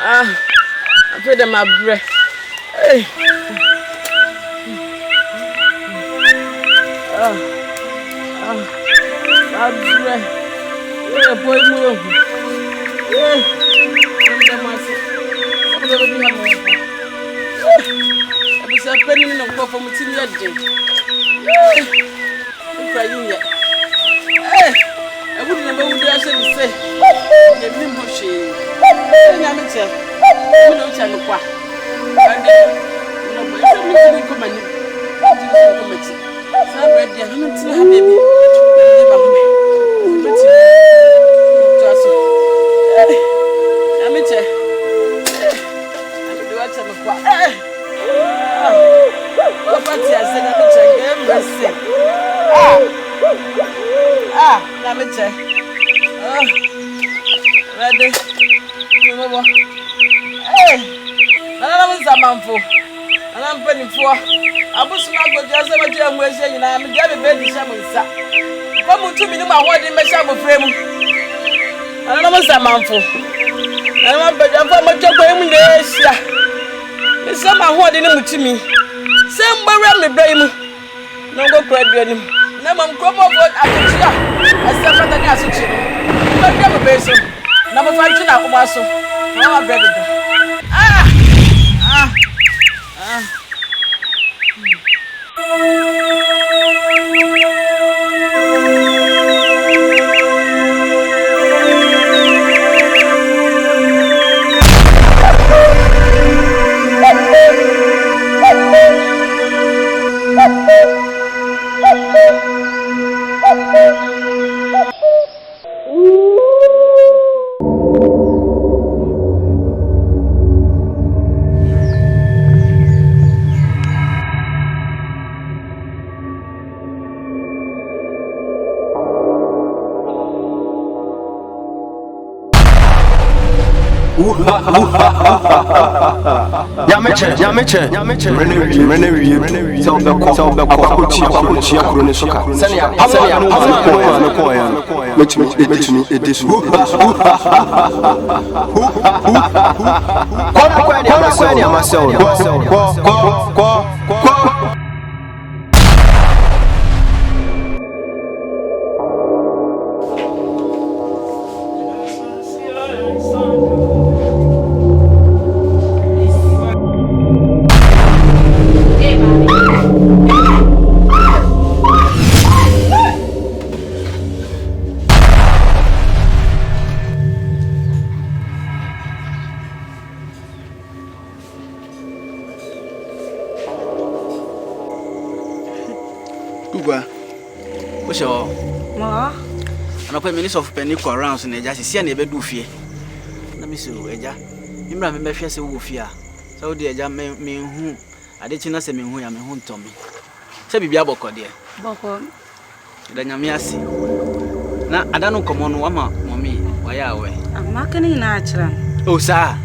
I feel them my breath. Hey. My breath. Yeah, boy, move. Yeah. I'm the master. I'm going to be happy. I'm just a penny in the cup of my team yet. Yeah. I'm crying yet. Hey. I wouldn't know what I should say. I'm not sure. We don't tell you what. And the Minister of Penico around in a just see any bedu fear. Let me see, Eja. Imra me fear say wo fear. So the Eja me hu. Ade china se me hu ya me hu ntomi. Se bibia boko de. Boko. Da nyame ase. Na ada no komo no ama mommy waya we. Amaka ni na achira. Oh sir.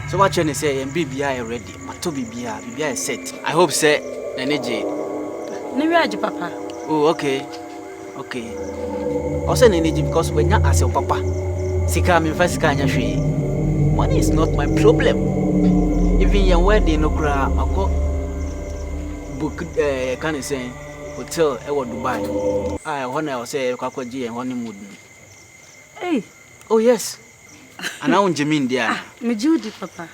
So what you say em bibia ready. Mato bibia is set. I hope say na neje. Ni wi aje papa. Oh okay. Okay. Also energy because when you ask your papa, sika me first kanya hwe. Money is not my problem. Even your wedding no kra mako book can say hotel e wo Dubai. I wanna say kwakwaji en honeymoon. Hey, oh yes. Ana unjemin dia. Me Judy papa.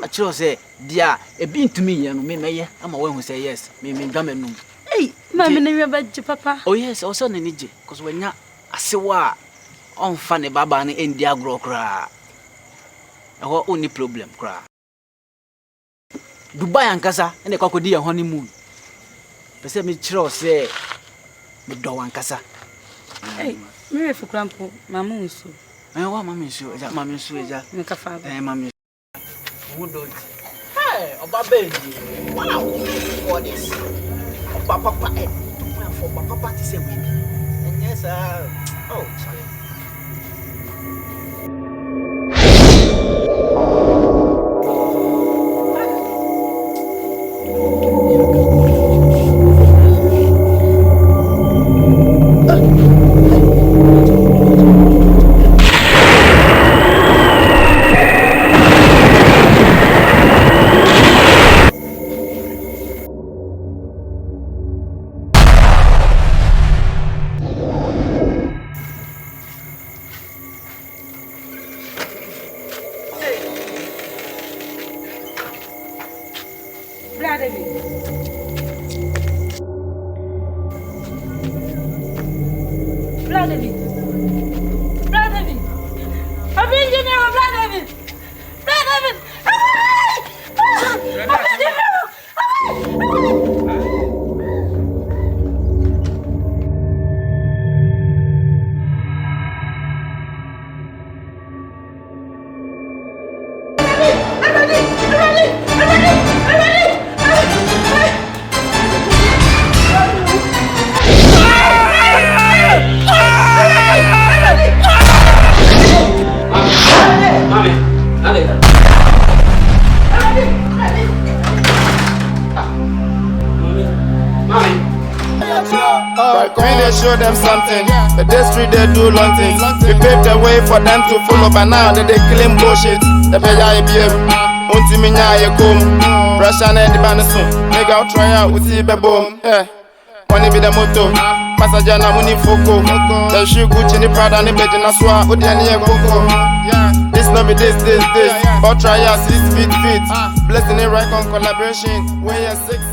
Actually say dia e bin to me ya no me meye ama when who say yes. Me dwamenum. Hey, mama na wi papa. Oh yes, also na nije because when ya asewa on fa ne baba ne endi agro kra. Eho only problem kra. Dubai ankasa ene kwakodi ya honeymoon. Pese me chiro say me do ankasa. Hey, me refu krampo mama unsu. Wa mama unsu, mama unsu eja. Me kafa. Mama. Who don't? Hey, oba baby. Wow. What is? Papa for papa to say we. And yes, oh, sorry. boys show them something. But this street they do long things. We paved the way for them to follow, but now they claim bullshit. The better you behave, until me now you come. Russian and the Banished, nigga I'll try out with the boom. Yeah, money be the motto. Passenger na money foko. The shoe Gucci ni Prada ni beji na swa. Odi ani e koko. This no be this. But try out 6 feet. Blessing it right on collaboration. When you're 6.